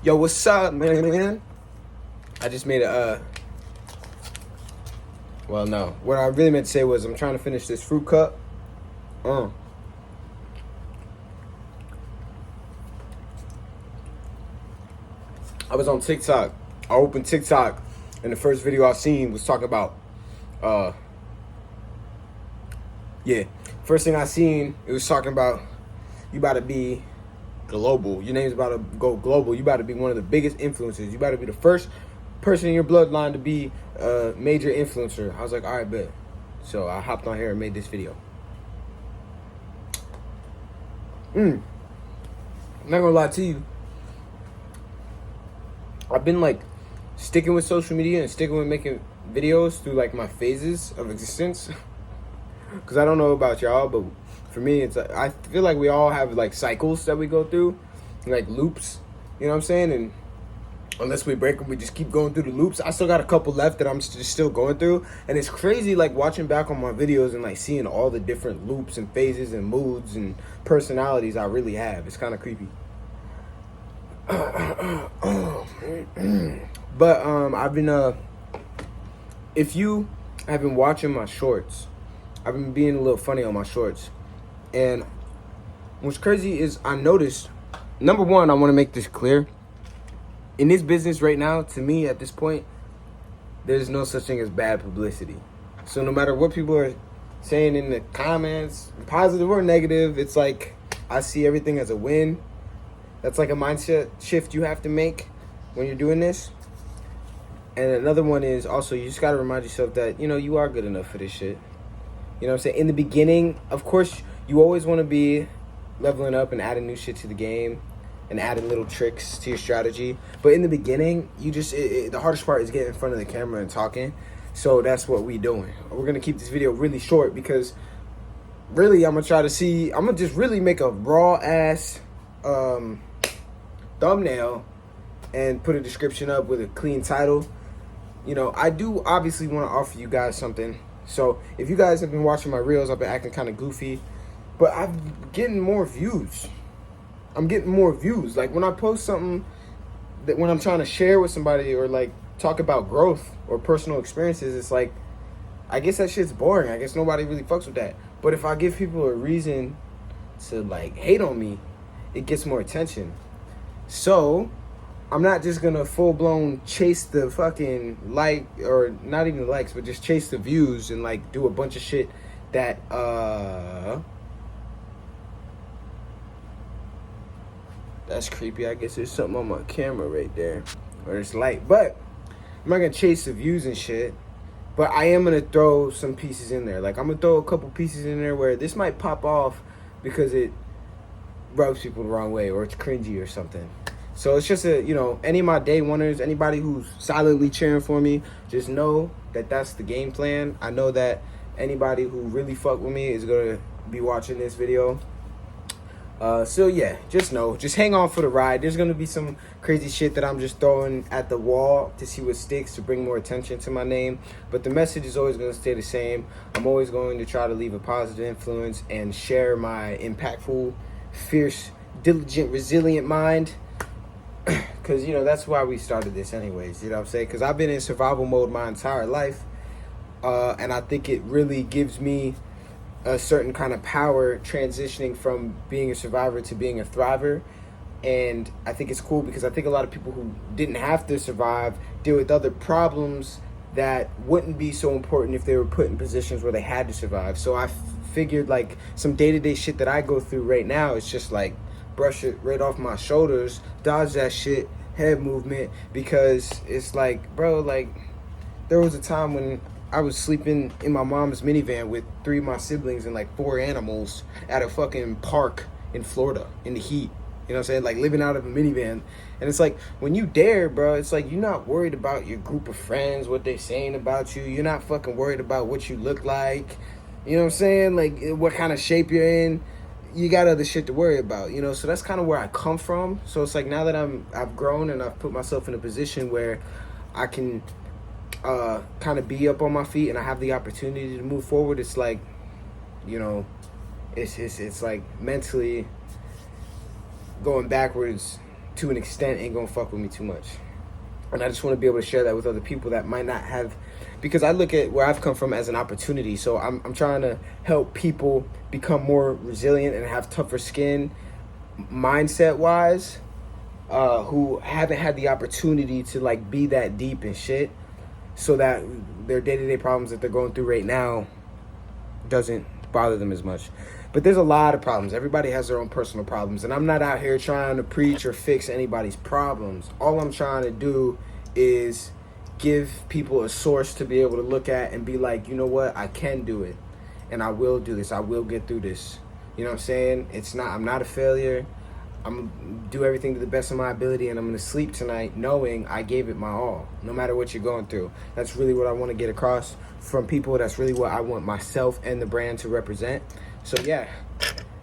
Yo, what's up, man? I just made well, no. What I really meant to say was I'm trying to finish this fruit cup. I was on TikTok. I opened TikTok, and the first video I seen was talking about, first thing I seen, it was talking about you about to be global. Your name's about to go global. You about to be one of the biggest influencers. You about to be the first person in your bloodline to be a major influencer. I was like, all right, bet. So I hopped on here and made this video. I'm not gonna lie to you. I've been like sticking with social media and sticking with making videos through like my phases of existence. Cause I don't know about y'all, but for me, it's I feel like we all have like cycles that we go through, like loops. You know what I'm saying? And unless we break them, we just keep going through the loops. I still got a couple left that I'm just still going through, and it's crazy like watching back on my videos and like seeing all the different loops and phases and moods and personalities I really have. It's kind of creepy. But I've been if you have been watching my shorts, I've been being a little funny on my shorts. And what's crazy is I noticed, number one, I want to make this clear. In this business right now, to me at this point, there's no such thing as bad publicity. So no matter what people are saying in the comments, positive or negative, it's like I see everything as a win. That's like a mindset shift you have to make when you're doing this. And another one is also you just got to remind yourself that, you know, you are good enough for this shit. You know what I'm saying? In the beginning, of course, you always want to be leveling up and adding new shit to the game and adding little tricks to your strategy. But in the beginning, you just, the hardest part is getting in front of the camera and talking. So that's what we doing. We're going to keep this video really short because really I'm going to just really make a raw ass thumbnail and put a description up with a clean title. You know, I do obviously want to offer you guys something. So if you guys have been watching my reels, I've been acting kind of goofy, but I'm getting more views. Like when I post something that when I'm trying to share with somebody or like talk about growth or personal experiences, it's like, I guess that shit's boring. I guess nobody really fucks with that. But if I give people a reason to like hate on me, it gets more attention. So I'm not just gonna full-blown chase the fucking like, or not even the likes, but just chase the views and like do a bunch of shit that that's creepy. I guess there's something on my camera right there, or it's light. But I'm not gonna chase the views and shit, but I am gonna throw some pieces in there. Like I'm gonna throw a couple pieces in there where this might pop off because it rubs people the wrong way or it's cringy or something. So it's just any of my day oneers, anybody who's silently cheering for me, just know that that's the game plan. I know that anybody who really fuck with me is going to be watching this video. So yeah, just hang on for the ride. There's going to be some crazy shit that I'm just throwing at the wall to see what sticks, to bring more attention to my name. But the message is always going to stay the same. I'm always going to try to leave a positive influence and share my impactful, fierce, diligent, resilient mind. Because, that's why we started this anyways, you know what I'm saying? Because I've been in survival mode my entire life. And I think it really gives me a certain kind of power transitioning from being a survivor to being a thriver. And I think it's cool because I think a lot of people who didn't have to survive deal with other problems that wouldn't be so important if they were put in positions where they had to survive. So I figured like some day-to-day shit that I go through right now, it's just like, brush it right off my shoulders, dodge that shit, head movement, because it's like, bro, like, there was a time when I was sleeping in my mom's minivan with 3 of my siblings and like 4 animals at a fucking park in Florida in the heat. You know what I'm saying? Like living out of a minivan. And it's like, when you dare, bro, it's like you're not worried about your group of friends, what they saying about you. You're not fucking worried about what you look like. You know what I'm saying? Like what kind of shape you're in. You got other shit to worry about, so that's kind of where I come from. So it's like now that I've grown and I've put myself in a position where I can kind of be up on my feet and I have the opportunity to move forward. It's like, it's like mentally going backwards to an extent, ain't gonna fuck with me too much. And I just want to be able to share that with other people that might not have, because I look at where I've come from as an opportunity. So I'm trying to help people become more resilient and have tougher skin mindset wise, who haven't had the opportunity to like be that deep and shit, so that their day-to-day problems that they're going through right now doesn't bother them as much. But there's a lot of problems. Everybody has their own personal problems, and I'm not out here trying to preach or fix anybody's problems. All I'm trying to do is give people a source to be able to look at and be like, you know what, I can do it, and I will do this. I will get through this. You know what I'm saying? I'm not a failure. I'm gonna do everything to the best of my ability, and I'm gonna sleep tonight knowing I gave it my all, no matter what you're going through. That's really what I want to get across from people. That's really what I want myself and the brand to represent. So yeah,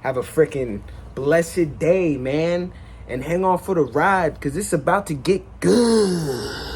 have a freaking blessed day, man, and hang on for the ride, because it's about to get good.